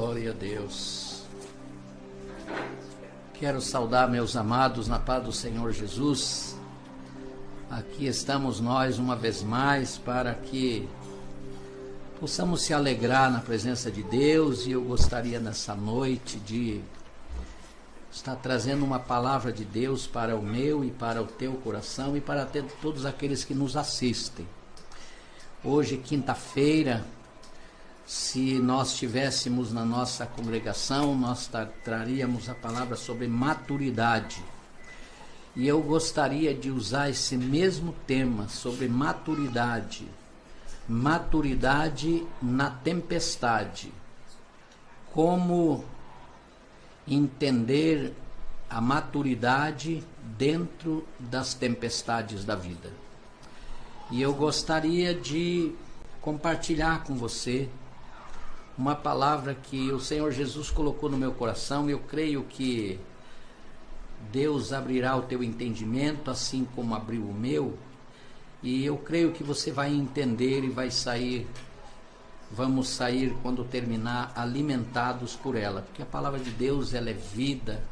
Glória a Deus. Quero saudar meus amados na paz do Senhor Jesus. Aqui estamos nós uma vez mais para que possamos se alegrar na presença de Deus, e eu gostaria nessa noite de estar trazendo uma palavra de Deus para o meu e para o teu coração e para todos aqueles que nos assistem. Hoje, quinta-feira, se nós estivéssemos na nossa congregação, nós traríamos a palavra sobre maturidade. E eu gostaria de usar esse mesmo tema sobre maturidade. Maturidade na tempestade. Como entender a maturidade dentro das tempestades da vida. E eu gostaria de compartilhar com você uma palavra que o Senhor Jesus colocou no meu coração. Eu creio que Deus abrirá o teu entendimento, assim como abriu o meu, e eu creio que você vai entender e vamos sair quando terminar alimentados por ela, porque a palavra de Deus, ela é vida,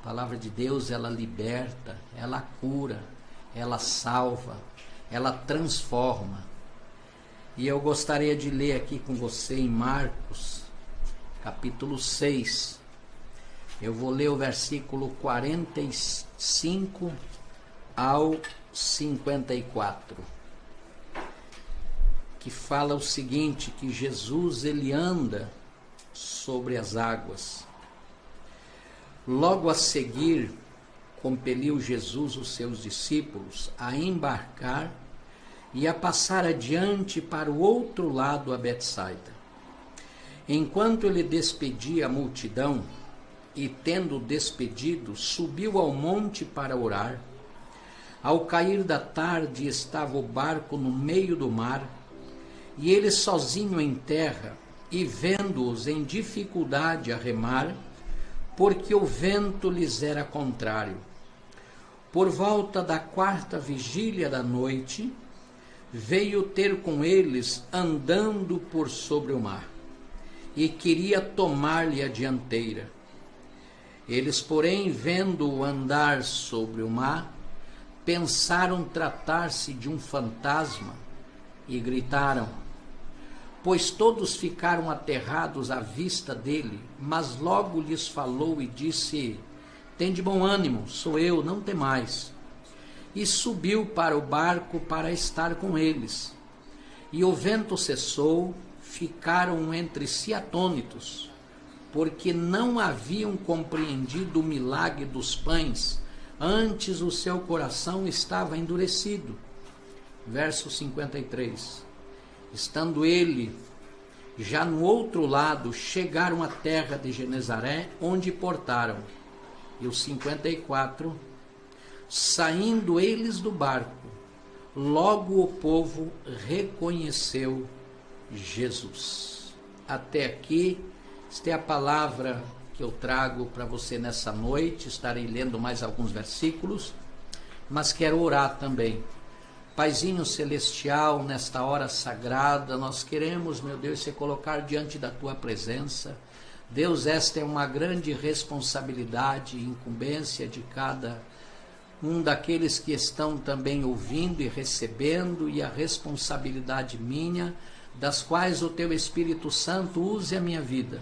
a palavra de Deus, ela liberta, ela cura, ela salva, ela transforma. E eu gostaria de ler aqui com você em Marcos, capítulo 6. Eu vou ler o versículo 45 ao 54, que fala o seguinte, que Jesus, ele anda sobre as águas. Logo a seguir, compeliu Jesus os seus discípulos a embarcar e a passar adiante para o outro lado a Betsaida. Enquanto ele despedia a multidão, e tendo despedido, subiu ao monte para orar. Ao cair da tarde estava o barco no meio do mar, e ele sozinho em terra, e vendo-os em dificuldade a remar, porque o vento lhes era contrário. Por volta da 4ª vigília da noite, veio ter com eles andando por sobre o mar, e queria tomar-lhe a dianteira. Eles, porém, vendo-o andar sobre o mar, pensaram tratar-se de um fantasma, e gritaram, pois todos ficaram aterrados à vista dele, mas logo lhes falou e disse, tende bom ânimo, sou eu, não temais. E subiu para o barco para estar com eles. E o vento cessou, ficaram entre si atônitos, porque não haviam compreendido o milagre dos pães, antes o seu coração estava endurecido. Verso 53. Estando ele já no outro lado, chegaram à terra de Genezaré, onde portaram. E o 54. Saindo eles do barco, logo o povo reconheceu Jesus. Até aqui, esta é a palavra que eu trago para você nessa noite. Estarei lendo mais alguns versículos, mas quero orar também. Paizinho celestial, nesta hora sagrada, nós queremos, meu Deus, se colocar diante da tua presença. Deus, esta é uma grande responsabilidade e incumbência de cada um daqueles que estão também ouvindo e recebendo, e a responsabilidade minha, das quais o teu Espírito Santo use a minha vida,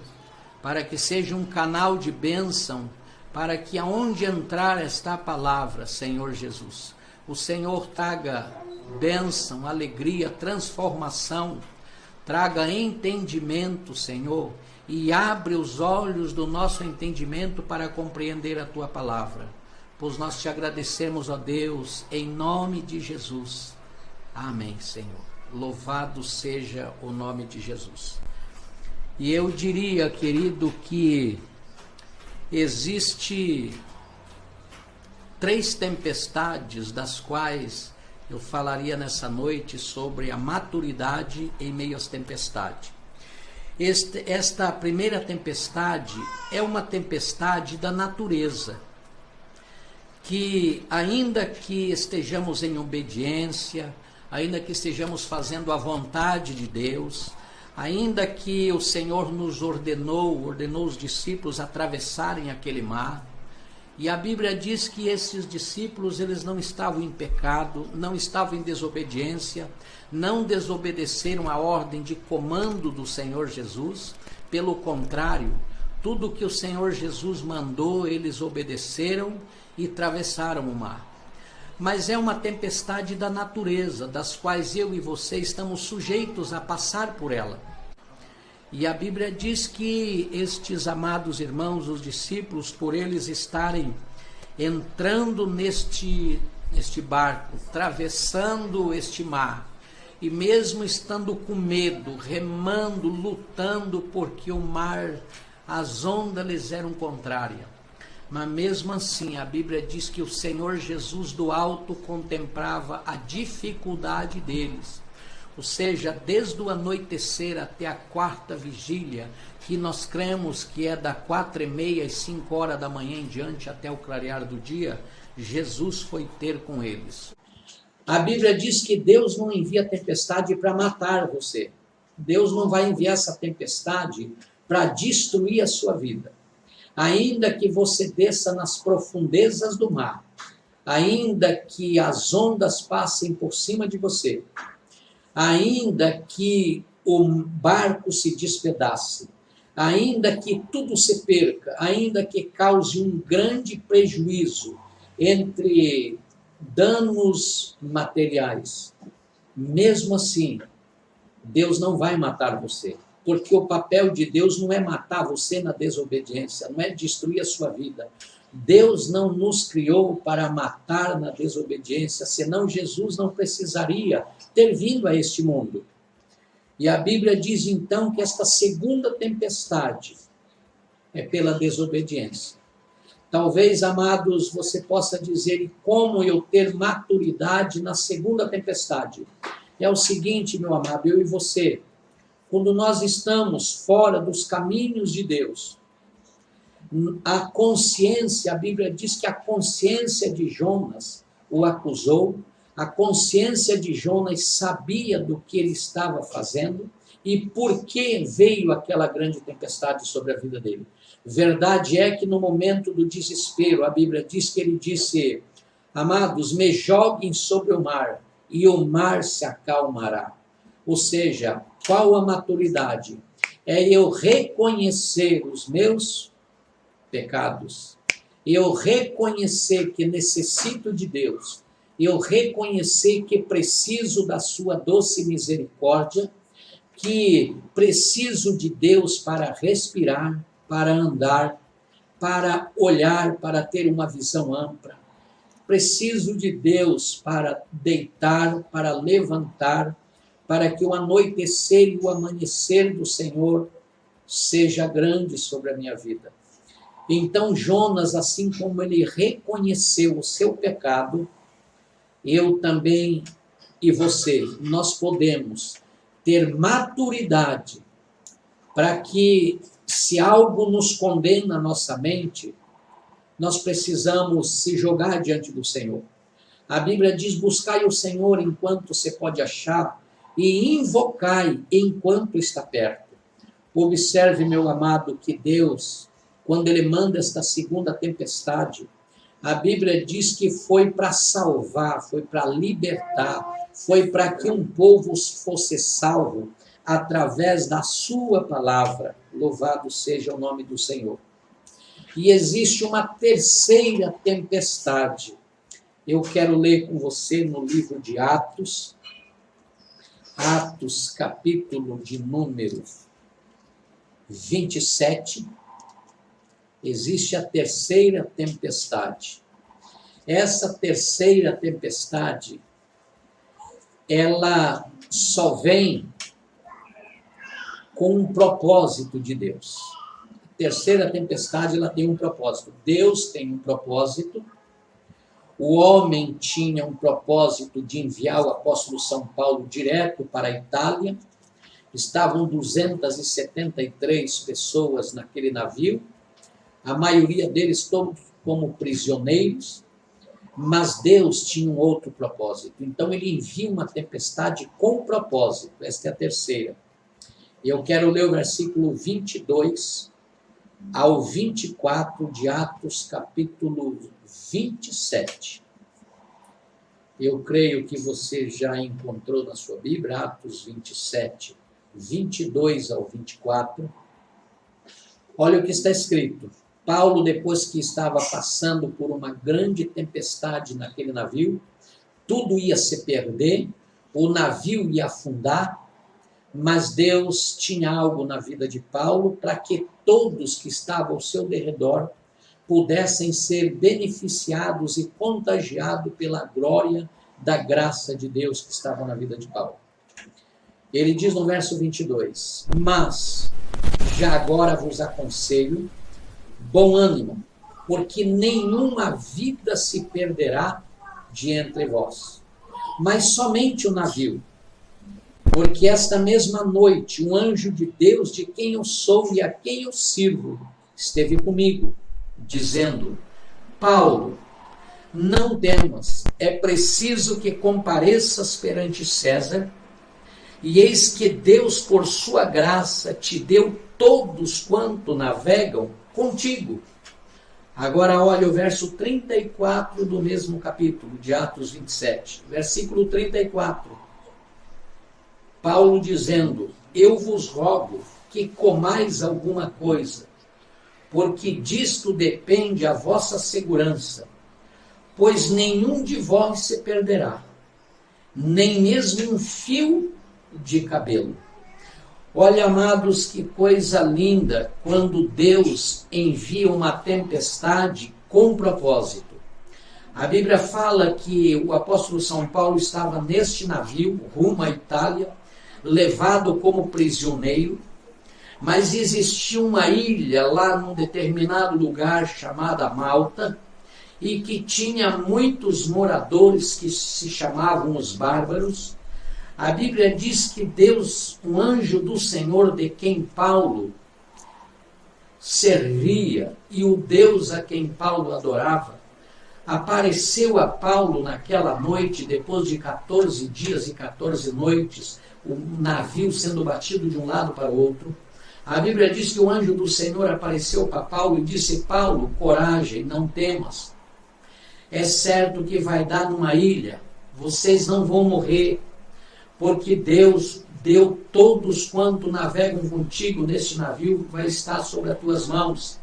para que seja um canal de bênção, para que aonde entrar esta palavra, Senhor Jesus, o Senhor traga bênção, alegria, transformação, traga entendimento, Senhor, e abre os olhos do nosso entendimento para compreender a tua palavra. Pois nós te agradecemos, ó Deus, em nome de Jesus. Amém, Senhor. Louvado seja o nome de Jesus. E eu diria, querido, que existe 3 tempestades das quais eu falaria nessa noite sobre a maturidade em meio às tempestades. Esta primeira tempestade é uma tempestade da natureza, que ainda que estejamos em obediência, ainda que estejamos fazendo a vontade de Deus, Ainda que o Senhor nos ordenou os discípulos atravessarem aquele mar, e a Bíblia diz que esses discípulos, eles não estavam em pecado, não estavam em desobediência, não desobedeceram a ordem de comando do Senhor Jesus. Pelo contrário, tudo que o Senhor Jesus mandou, eles obedeceram e atravessaram o mar. Mas é uma tempestade da natureza, das quais eu e você estamos sujeitos a passar por ela. E a Bíblia diz que estes amados irmãos, os discípulos, por eles estarem entrando neste barco, atravessando este mar, e mesmo estando com medo, remando, lutando, porque o mar, as ondas lhes eram contrárias. Mas mesmo assim, a Bíblia diz que o Senhor Jesus do alto contemplava a dificuldade deles. Ou seja, desde o anoitecer até a quarta vigília, que nós cremos que é da 4h30 às 5 horas da manhã em diante até o clarear do dia, Jesus foi ter com eles. A Bíblia diz que Deus não envia tempestade para matar você. Deus não vai enviar essa tempestade para destruir a sua vida. Ainda que você desça nas profundezas do mar, ainda que as ondas passem por cima de você, ainda que o barco se despedace, ainda que tudo se perca, ainda que cause um grande prejuízo entre danos materiais, mesmo assim, Deus não vai matar você. Porque o papel de Deus não é matar você na desobediência, não é destruir a sua vida. Deus não nos criou para matar na desobediência, senão Jesus não precisaria ter vindo a este mundo. E a Bíblia diz então que esta segunda tempestade é pela desobediência. Talvez, amados, você possa dizer, e como eu ter maturidade na segunda tempestade? É o seguinte, meu amado, eu e você, quando nós estamos fora dos caminhos de Deus, a consciência, a Bíblia diz que a consciência de Jonas o acusou, a consciência de Jonas sabia do que ele estava fazendo e por que veio aquela grande tempestade sobre a vida dele. Verdade é que no momento do desespero, a Bíblia diz que ele disse, amados, me joguem sobre o mar e o mar se acalmará. Ou seja, qual a maturidade? É eu reconhecer os meus pecados, eu reconhecer que necessito de Deus, eu reconhecer que preciso da sua doce misericórdia, que preciso de Deus para respirar, para andar, para olhar, para ter uma visão ampla. Preciso de Deus para deitar, para levantar, para que o anoitecer e o amanhecer do Senhor seja grande sobre a minha vida. Então Jonas, assim como ele reconheceu o seu pecado, eu também e você, nós podemos ter maturidade para que, se algo nos condena a nossa mente, nós precisamos se jogar diante do Senhor. A Bíblia diz, buscai o Senhor enquanto você pode achar e invocai enquanto está perto. Observe, meu amado, que Deus, quando Ele manda esta segunda tempestade, a Bíblia diz que foi para salvar, foi para libertar, foi para que um povo fosse salvo através da sua palavra. Louvado seja o nome do Senhor. E existe uma terceira tempestade. Eu quero ler com você no livro de Atos, capítulo de número 27. Existe a terceira tempestade. Essa terceira tempestade, ela só vem com um propósito de Deus. A terceira tempestade, ela tem um propósito. Deus tem um propósito. O homem tinha um propósito de enviar o apóstolo São Paulo direto para a Itália. Estavam 273 pessoas naquele navio, a maioria deles todos como prisioneiros, mas Deus tinha um outro propósito. Então ele envia uma tempestade com propósito, esta é a terceira. Eu quero ler o versículo 22 ao 24 de Atos, capítulo 27. Eu creio que você já encontrou na sua Bíblia, Atos 27, 22 ao 24. Olha o que está escrito. Paulo, depois que estava passando por uma grande tempestade naquele navio, tudo ia se perder, o navio ia afundar, mas Deus tinha algo na vida de Paulo para que todos que estavam ao seu derredor pudessem ser beneficiados e contagiados pela glória da graça de Deus que estava na vida de Paulo. Ele diz no verso 22, mas já agora vos aconselho, bom ânimo, porque nenhuma vida se perderá de entre vós, mas somente o navio. Porque esta mesma noite, um anjo de Deus, de quem eu sou e a quem eu sirvo, esteve comigo, dizendo, Paulo, não temas, é preciso que compareças perante César, e eis que Deus, por sua graça, te deu todos quanto navegam contigo. Agora olha o verso 34 do mesmo capítulo, de Atos 27, versículo 34. Paulo dizendo, eu vos rogo que comais alguma coisa, porque disto depende a vossa segurança, pois nenhum de vós se perderá, nem mesmo um fio de cabelo. Olha, amados, que coisa linda quando Deus envia uma tempestade com propósito. A Bíblia fala que o apóstolo São Paulo estava neste navio, rumo à Itália, levado como prisioneiro, mas existia uma ilha lá num determinado lugar chamada Malta, e que tinha muitos moradores que se chamavam os bárbaros. A Bíblia diz que Deus, um anjo do Senhor de quem Paulo servia, e o Deus a quem Paulo adorava, apareceu a Paulo naquela noite, depois de 14 dias e 14 noites, o navio sendo batido de um lado para o outro. A Bíblia diz que o anjo do Senhor apareceu para Paulo e disse, Paulo, coragem, não temas. É certo que vai dar numa ilha, vocês não vão morrer, porque Deus deu todos quanto navegam contigo neste navio, vai estar sobre as tuas mãos.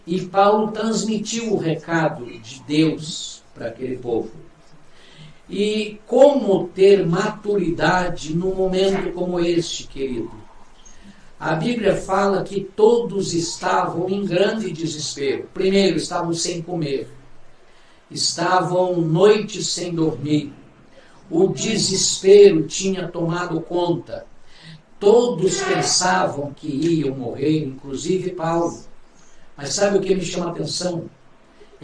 E Paulo transmitiu o recado de Deus para aquele povo. E como ter maturidade num momento como este, querido? A Bíblia fala que todos estavam em grande desespero. Primeiro, estavam sem comer. Estavam noites sem dormir. O desespero tinha tomado conta. Todos pensavam que iam morrer, inclusive Paulo. Mas sabe o que me chama a atenção?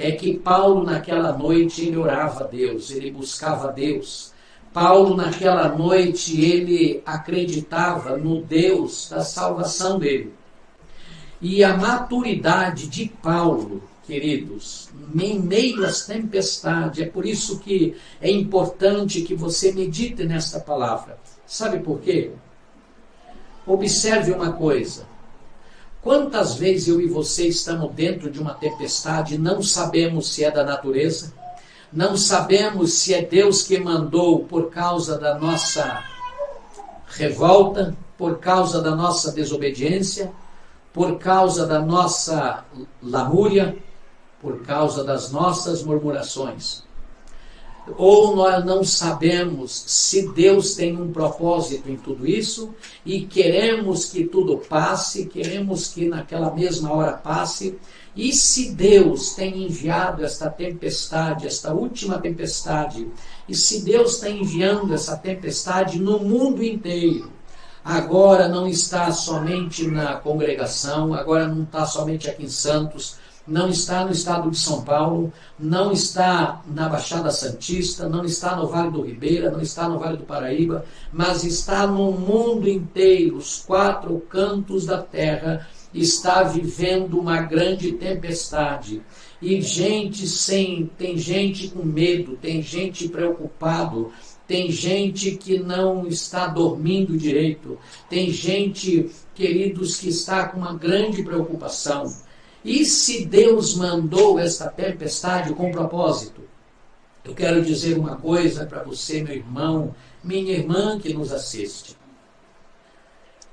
É que Paulo naquela noite ele orava a Deus, ele buscava a Deus. Paulo naquela noite ele acreditava no Deus da salvação dele. E a maturidade de Paulo, queridos, em meio às tempestades, é por isso que é importante que você medite nesta palavra. Sabe por quê? Observe uma coisa. Quantas vezes eu e você estamos dentro de uma tempestade e não sabemos se é da natureza, não sabemos se é Deus que mandou por causa da nossa revolta, por causa da nossa desobediência, por causa da nossa lamúria, por causa das nossas murmurações. Ou nós não sabemos se Deus tem um propósito em tudo isso e queremos que tudo passe, queremos que naquela mesma hora passe. E se Deus tem enviado esta tempestade, esta última tempestade, e se Deus está enviando essa tempestade no mundo inteiro, agora não está somente na congregação, agora não está somente aqui em Santos, não está no estado de São Paulo, não está na Baixada Santista, não está no Vale do Ribeira, não está no Vale do Paraíba, mas está no mundo inteiro, os 4 cantos da terra, está vivendo uma grande tempestade. E tem gente com medo, tem gente preocupado, tem gente que não está dormindo direito, tem gente, queridos, que está com uma grande preocupação. E se Deus mandou esta tempestade com propósito? Eu quero dizer uma coisa para você, meu irmão, minha irmã que nos assiste.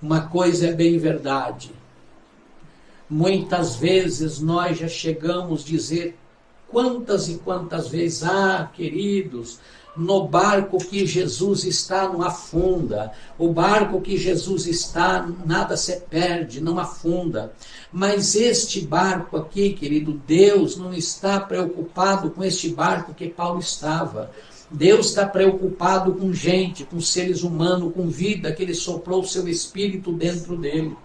Uma coisa é bem verdade. Muitas vezes nós já chegamos a dizer quantas e quantas vezes, queridos, no barco que Jesus está não afunda, o barco que Jesus está nada se perde, não afunda. Mas este barco aqui, querido, Deus não está preocupado com este barco que Paulo estava. Deus está preocupado com gente, com seres humanos, com vida, que Ele soprou o seu Espírito dentro dele.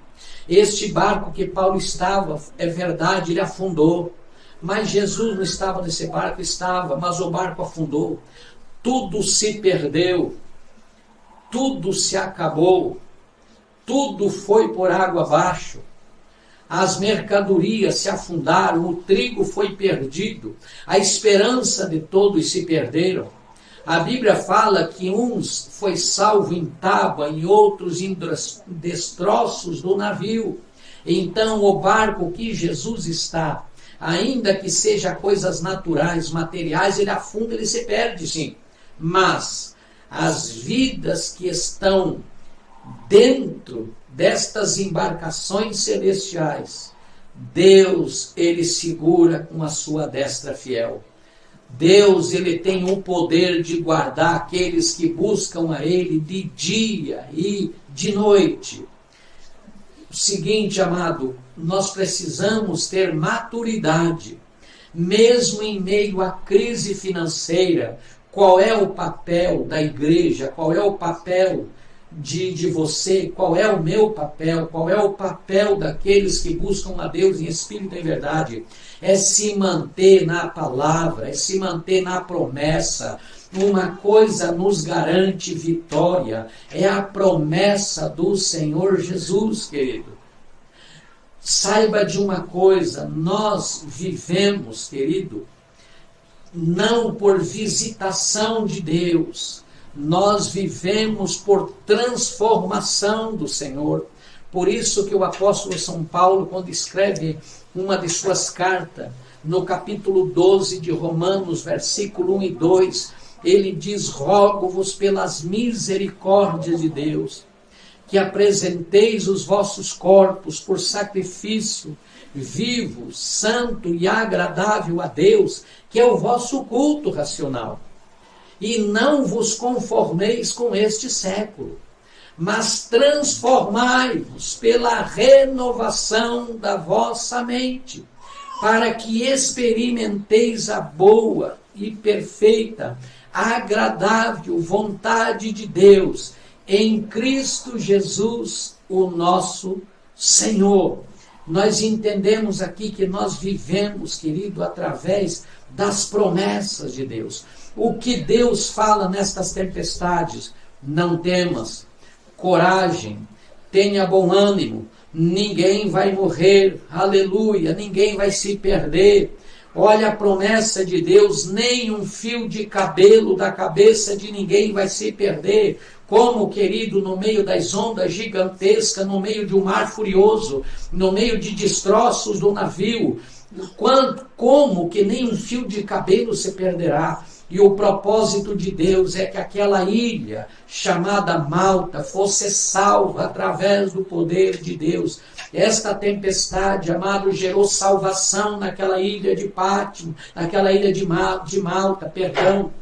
Este barco que Paulo estava, é verdade, ele afundou. Mas Jesus não estava nesse barco, estava, mas o barco afundou. Tudo se perdeu, tudo se acabou, tudo foi por água abaixo. As mercadorias se afundaram, o trigo foi perdido, a esperança de todos se perderam. A Bíblia fala que uns foi salvo em tábua, em outros em destroços do navio. Então o barco que Jesus está, ainda que seja coisas naturais, materiais, ele afunda, ele se perde, sim. Mas as vidas que estão dentro destas embarcações celestiais, Deus, ele segura com a sua destra fiel. Deus, ele tem o poder de guardar aqueles que buscam a ele de dia e de noite. O seguinte, amado, nós precisamos ter maturidade, mesmo em meio à crise financeira. Qual é o papel da igreja? Qual é o papel de você? Qual é o meu papel? Qual é o papel daqueles que buscam a Deus em espírito e em verdade? É se manter na palavra, é se manter na promessa. Uma coisa nos garante vitória, é a promessa do Senhor Jesus, querido. Saiba de uma coisa, nós vivemos, querido, não por visitação de Deus, nós vivemos por transformação do Senhor. Por isso que o apóstolo São Paulo, quando escreve uma de suas cartas, no capítulo 12 de Romanos, versículo 1 e 2, ele diz: rogo-vos pelas misericórdias de Deus, que apresenteis os vossos corpos por sacrifício vivo, santo e agradável a Deus, que é o vosso culto racional. E não vos conformeis com este século, mas transformai-vos pela renovação da vossa mente, para que experimenteis a boa e perfeita, agradável vontade de Deus, em Cristo Jesus, o nosso Senhor. Nós entendemos aqui que nós vivemos, querido, através das promessas de Deus. O que Deus fala nestas tempestades: não temas, coragem, tenha bom ânimo, ninguém vai morrer, aleluia, ninguém vai se perder. Olha a promessa de Deus: nem um fio de cabelo da cabeça de ninguém vai se perder. Como, querido, no meio das ondas gigantescas, no meio de um mar furioso, no meio de destroços do navio, como que nem um fio de cabelo se perderá. E o propósito de Deus é que aquela ilha chamada Malta fosse salva através do poder de Deus. Esta tempestade, amado, gerou salvação naquela ilha de Pátimo, naquela ilha de Malta, perdão.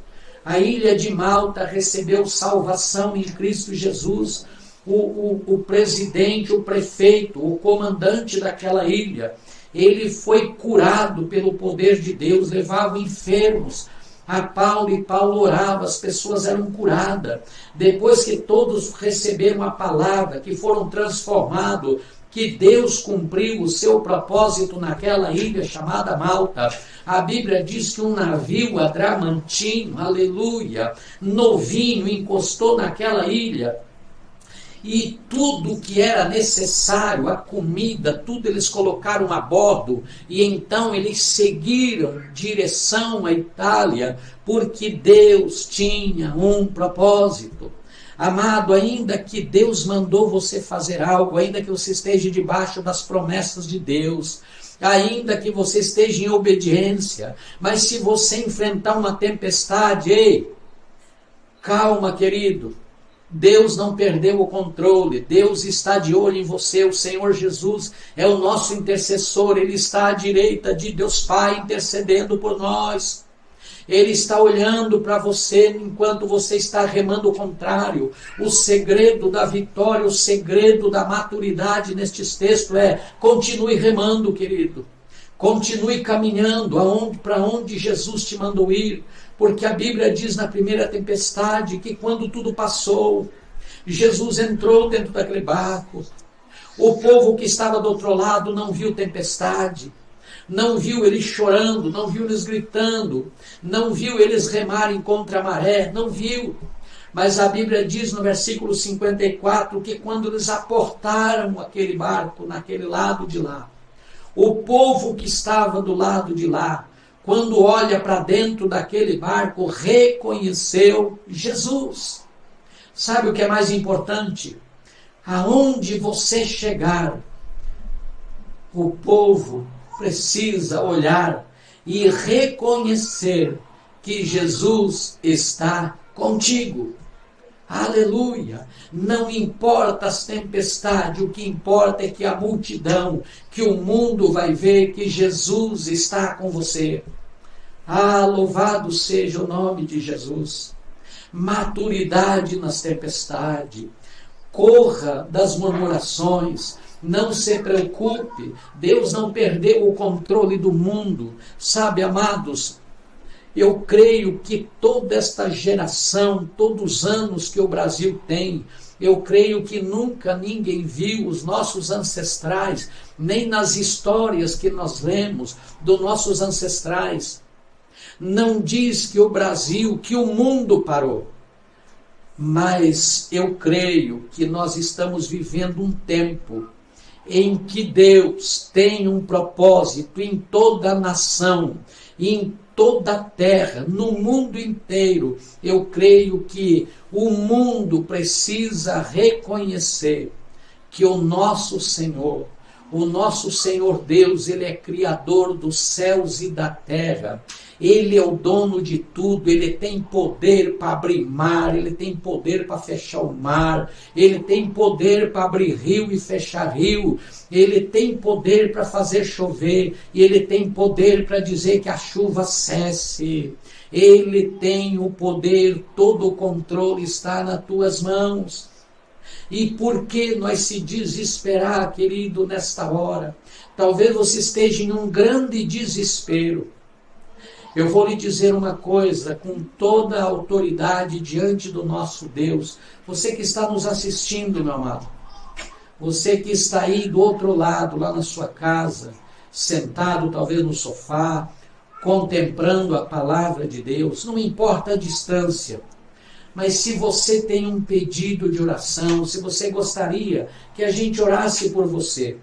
A ilha de Malta recebeu salvação em Cristo Jesus. O presidente, o prefeito, o comandante daquela ilha, ele foi curado pelo poder de Deus, levava enfermos a Paulo e Paulo orava, as pessoas eram curadas. Depois que todos receberam a palavra, que foram transformados, que Deus cumpriu o seu propósito naquela ilha chamada Malta. A Bíblia diz que um navio adramantino, aleluia, novinho, encostou naquela ilha. e tudo que era necessário, a comida, tudo eles colocaram a bordo, e então eles seguiram direção à Itália, porque Deus tinha um propósito. Amado, ainda que Deus mandou você fazer algo, ainda que você esteja debaixo das promessas de Deus, ainda que você esteja em obediência, mas se você enfrentar uma tempestade, ei, calma, querido. Deus não perdeu o controle, Deus está de olho em você, o Senhor Jesus é o nosso intercessor, Ele está à direita de Deus Pai intercedendo por nós. Ele está olhando para você enquanto você está remando o contrário. O segredo da vitória, o segredo da maturidade nestes textos é: continue remando, querido. Continue caminhando para onde Jesus te mandou ir. Porque a Bíblia diz na primeira tempestade que quando tudo passou, Jesus entrou dentro daquele barco. O povo que estava do outro lado não viu tempestade. Não viu eles chorando, não viu eles gritando, não viu eles remarem contra a maré, não viu. Mas a Bíblia diz no versículo 54 que quando eles aportaram aquele barco naquele lado de lá, o povo que estava do lado de lá, quando olha para dentro daquele barco, reconheceu Jesus. Sabe o que é mais importante? Aonde você chegar, o povo precisa olhar e reconhecer que Jesus está contigo. Aleluia! Não importa as tempestades, o que importa é que a multidão, que o mundo vai ver que Jesus está com você. Ah, louvado seja o nome de Jesus. Maturidade nas tempestades. Corra das murmurações. Não se preocupe, Deus não perdeu o controle do mundo. Sabe, amados, eu creio que toda esta geração, todos os anos que o Brasil tem, eu creio que nunca ninguém viu os nossos ancestrais, nem nas histórias que nós lemos dos nossos ancestrais. Não diz que o Brasil, que o mundo parou. Mas eu creio que nós estamos vivendo um tempo em que Deus tem um propósito em toda a nação, em toda a terra, no mundo inteiro. Eu creio que o mundo precisa reconhecer que o nosso Senhor Deus, Ele é Criador dos céus e da terra. Ele é o dono de tudo, Ele tem poder para abrir mar, Ele tem poder para fechar o mar, Ele tem poder para abrir rio e fechar rio, Ele tem poder para fazer chover, e Ele tem poder para dizer que a chuva cesse. Ele tem o poder, todo o controle está nas tuas mãos. E por que nós se desesperar, querido, nesta hora? Talvez você esteja em um grande desespero. Eu vou lhe dizer uma coisa, com toda a autoridade diante do nosso Deus. Você que está nos assistindo, meu amado. Você que está aí do outro lado, lá na sua casa, sentado talvez no sofá, contemplando a palavra de Deus. Não importa a distância. Mas se você tem um pedido de oração, se você gostaria que a gente orasse por você,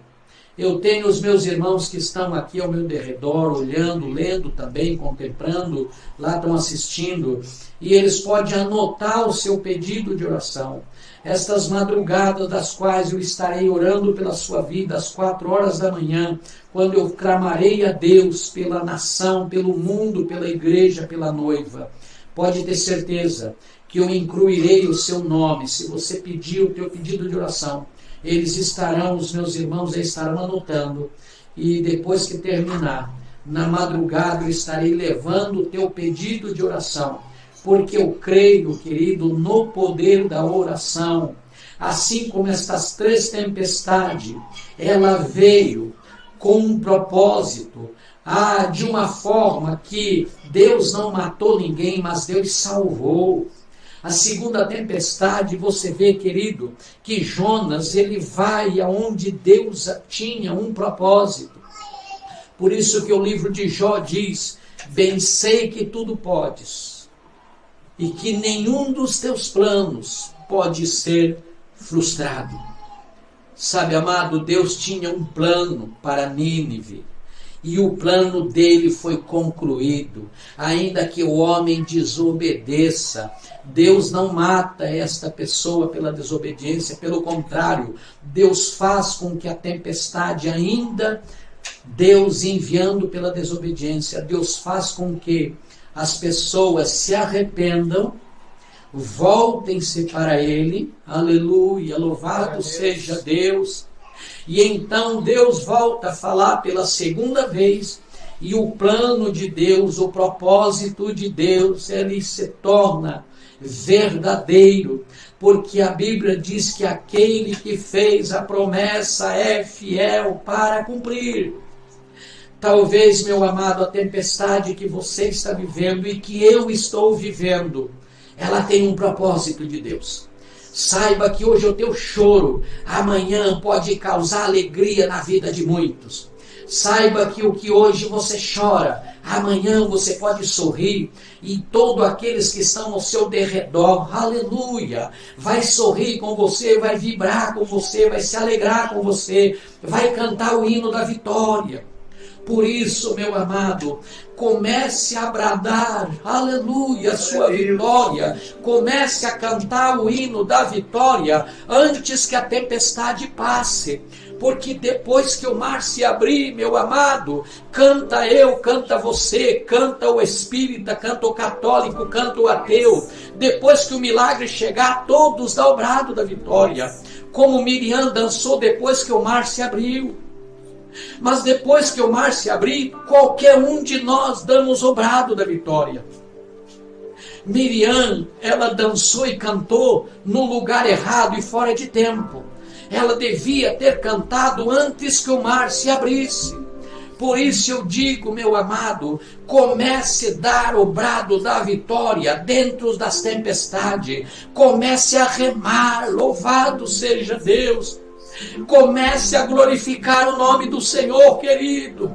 eu tenho os meus irmãos que estão aqui ao meu derredor, olhando, lendo também, contemplando, lá estão assistindo, e eles podem anotar o seu pedido de oração. Estas madrugadas das quais eu estarei orando pela sua vida, às 4 horas da manhã, quando eu clamarei a Deus pela nação, pelo mundo, pela igreja, pela noiva. Pode ter certeza que eu incluirei o seu nome, se você pedir o teu pedido de oração. Eles estarão, os meus irmãos, estarão anotando. E depois que terminar, na madrugada eu estarei levando o teu pedido de oração. Porque eu creio, querido, no poder da oração. Assim como estas 3 tempestades, ela veio com um propósito. De uma forma que Deus não matou ninguém, mas Deus salvou. A segunda tempestade, você vê, querido, que Jonas, ele vai aonde Deus tinha um propósito. Por isso que o livro de Jó diz: bem sei que tudo podes, e que nenhum dos teus planos pode ser frustrado. Sabe, amado, Deus tinha um plano para Nínive. E o plano dele foi concluído. Ainda que o homem desobedeça, Deus não mata esta pessoa pela desobediência. Pelo contrário, Deus faz com que a tempestade ainda, Deus enviando pela desobediência, Deus faz com que as pessoas se arrependam, voltem-se para Ele, aleluia, louvado seja Deus. E então Deus volta a falar pela segunda vez, e o plano de Deus, o propósito de Deus, ele se torna verdadeiro, porque a Bíblia diz que aquele que fez a promessa é fiel para cumprir. Talvez, meu amado, a tempestade que você está vivendo e que eu estou vivendo, ela tem um propósito de Deus. Saiba que hoje o teu choro, amanhã pode causar alegria na vida de muitos. Saiba que o que hoje você chora, amanhã você pode sorrir. E todos aqueles que estão ao seu derredor, aleluia, vai sorrir com você, vai vibrar com você, vai se alegrar com você, vai cantar o hino da vitória. Por isso, meu amado, comece a bradar, aleluia, a sua vitória. Comece a cantar o hino da vitória antes que a tempestade passe. Porque depois que o mar se abrir, meu amado, canta eu, canta você, canta o espírita, canta o católico, canta o ateu. Depois que o milagre chegar, todos dão o brado da vitória. Como Miriam dançou depois que o mar se abriu. Mas depois que o mar se abrir, qualquer um de nós damos o brado da vitória. Miriam, ela dançou e cantou no lugar errado e fora de tempo. Ela devia ter cantado antes que o mar se abrisse. Por isso eu digo, meu amado, comece a dar o brado da vitória dentro das tempestades. Comece a remar, louvado seja Deus. Comece a glorificar o nome do Senhor, querido.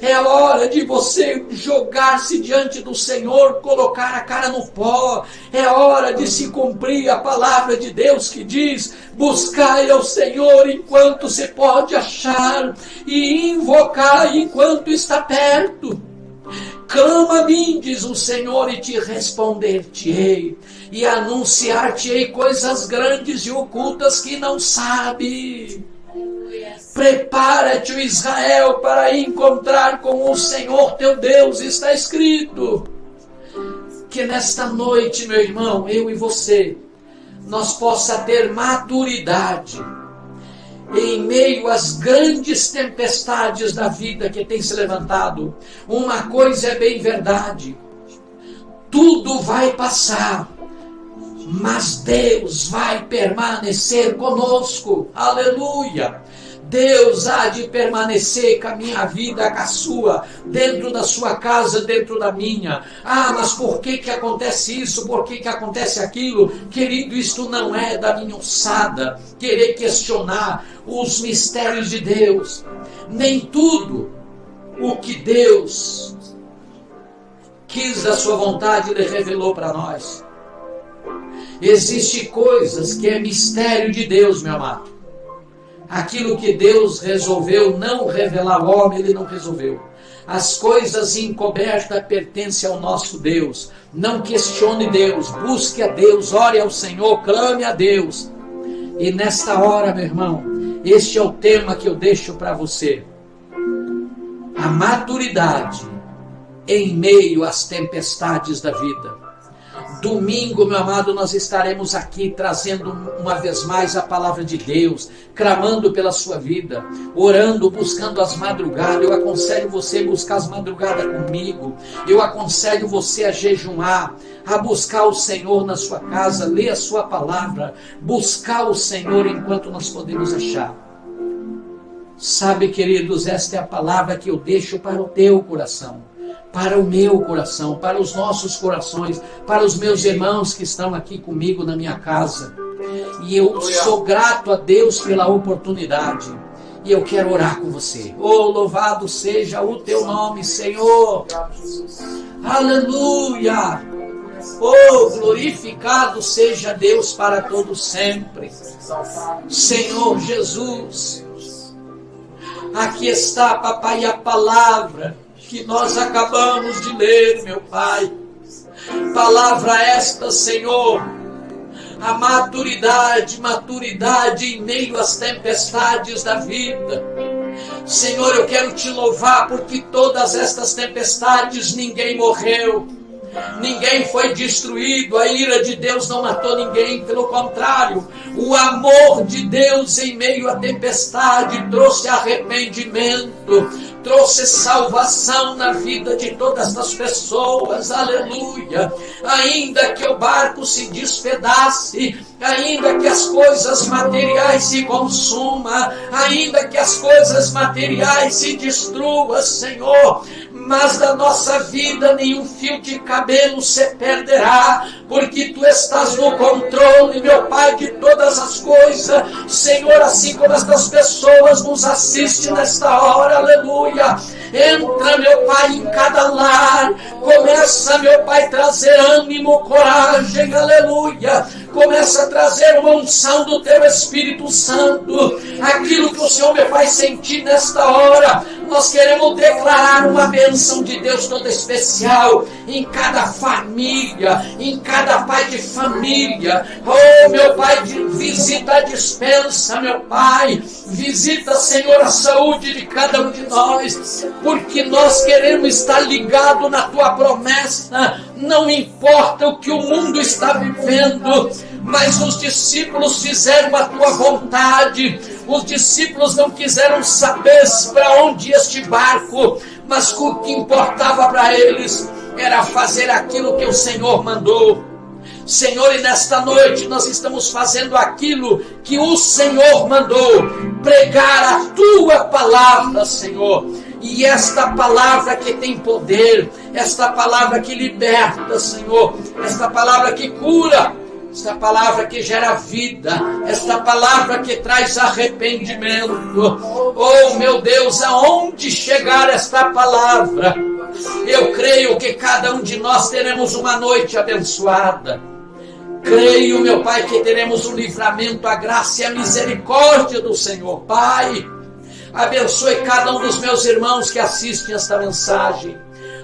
É hora de você jogar-se diante do Senhor, colocar a cara no pó. É hora de se cumprir a palavra de Deus que diz: buscai ao Senhor enquanto se pode achar, e invocai enquanto está perto. Clama a mim, diz o Senhor, e te responder-te-ei, e anunciar-te-ei coisas grandes e ocultas que não sabe. Prepara-te, Israel, para encontrar com o Senhor teu Deus, está escrito. Que nesta noite, meu irmão, eu e você, nós possa ter maturidade em meio às grandes tempestades da vida que tem se levantado. Uma coisa é bem verdade: tudo vai passar, mas Deus vai permanecer conosco. Aleluia! Deus há de permanecer com a minha vida, com a sua, dentro da sua casa, dentro da minha. Ah, mas por que acontece isso? Por que acontece aquilo? Querido, isto não é da minha ossada querer questionar os mistérios de Deus. Nem tudo o que Deus quis da sua vontade, Ele revelou para nós. Existem coisas que é mistério de Deus, meu amado. Aquilo que Deus resolveu não revelar ao homem, Ele não resolveu. As coisas encobertas pertencem ao nosso Deus. Não questione Deus, busque a Deus, ore ao Senhor, clame a Deus. E nesta hora, meu irmão, este é o tema que eu deixo para você. A maturidade em meio às tempestades da vida. Domingo, meu amado, nós estaremos aqui trazendo uma vez mais a palavra de Deus, clamando pela sua vida, orando, buscando as madrugadas. Eu aconselho você a buscar as madrugadas comigo. Eu aconselho você a jejuar, a buscar o Senhor na sua casa, ler a sua palavra, buscar o Senhor enquanto nós podemos achar. Sabe, queridos, esta é a palavra que eu deixo para o teu coração, para o meu coração, para os nossos corações, para os meus irmãos que estão aqui comigo na minha casa. E eu sou grato a Deus pela oportunidade. E eu quero orar com você. Oh, louvado seja o teu nome, Senhor. Aleluia. Oh, glorificado seja Deus para todo sempre. Senhor Jesus, aqui está, papai, a palavra que nós acabamos de ler, meu Pai. Palavra esta, Senhor, a maturidade em meio às tempestades da vida. Senhor, eu quero te louvar porque todas estas tempestades ninguém morreu, ninguém foi destruído, a ira de Deus não matou ninguém, pelo contrário, o amor de Deus em meio à tempestade trouxe arrependimento, trouxe salvação na vida de todas as pessoas, aleluia. Ainda que o barco se despedace, ainda que as coisas materiais se consumam, ainda que as coisas materiais se destruam, Senhor, mas da nossa vida nenhum fio de cabelo se perderá, porque Tu estás no controle, meu Pai, de todas as coisas. Senhor, assim como estas pessoas nos assistem nesta hora, aleluia, entra, meu Pai, em cada lar, começa, meu Pai, trazer ânimo, coragem, aleluia, começa a trazer uma unção do Teu Espírito Santo, aquilo que o Senhor me faz sentir nesta hora. Nós queremos declarar uma bênção de Deus toda especial em cada família, em cada pai de família. Oh, meu Pai, visita a despensa, meu Pai, visita, Senhor, a saúde de cada um de nós, porque nós queremos estar ligados na Tua promessa. Não importa o que o mundo está vivendo, mas os discípulos fizeram a Tua vontade. Os discípulos não quiseram saber para onde ia este barco, mas o que importava para eles era fazer aquilo que o Senhor mandou. Senhor, e nesta noite nós estamos fazendo aquilo que o Senhor mandou, pregar a Tua palavra, Senhor. E esta palavra que tem poder, esta palavra que liberta, Senhor, esta palavra que cura, esta palavra que gera vida, esta palavra que traz arrependimento. Oh, meu Deus, aonde chegar esta palavra? Eu creio que cada um de nós teremos uma noite abençoada. Creio, meu Pai, que teremos o livramento, a graça e a misericórdia do Senhor. Pai, abençoe cada um dos meus irmãos que assistem esta mensagem.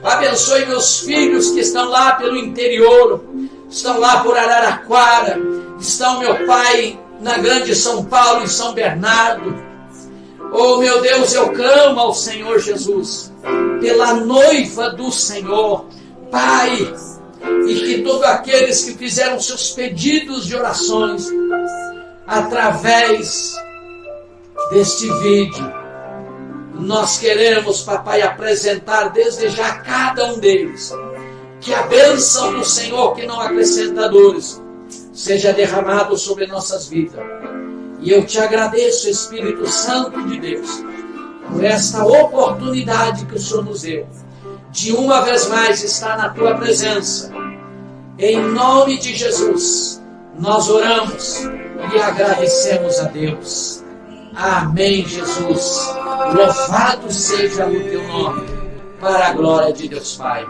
Abençoe meus filhos que estão lá pelo interior, estão lá por Araraquara, estão, meu Pai, na grande São Paulo e São Bernardo. Oh, meu Deus, eu clamo ao Senhor Jesus pela noiva do Senhor, Pai, e que todos aqueles que fizeram seus pedidos de orações através deste vídeo, nós queremos, papai, apresentar desde já a cada um deles, que a bênção do Senhor, que não acrescenta dores, seja derramado sobre nossas vidas. E eu te agradeço, Espírito Santo de Deus, por esta oportunidade que o Senhor nos deu, de uma vez mais estar na Tua presença. Em nome de Jesus, nós oramos e agradecemos a Deus. Amém, Jesus. Louvado seja o Teu nome, para a glória de Deus Pai. A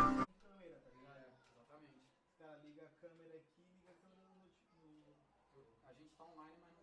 gente está online, mas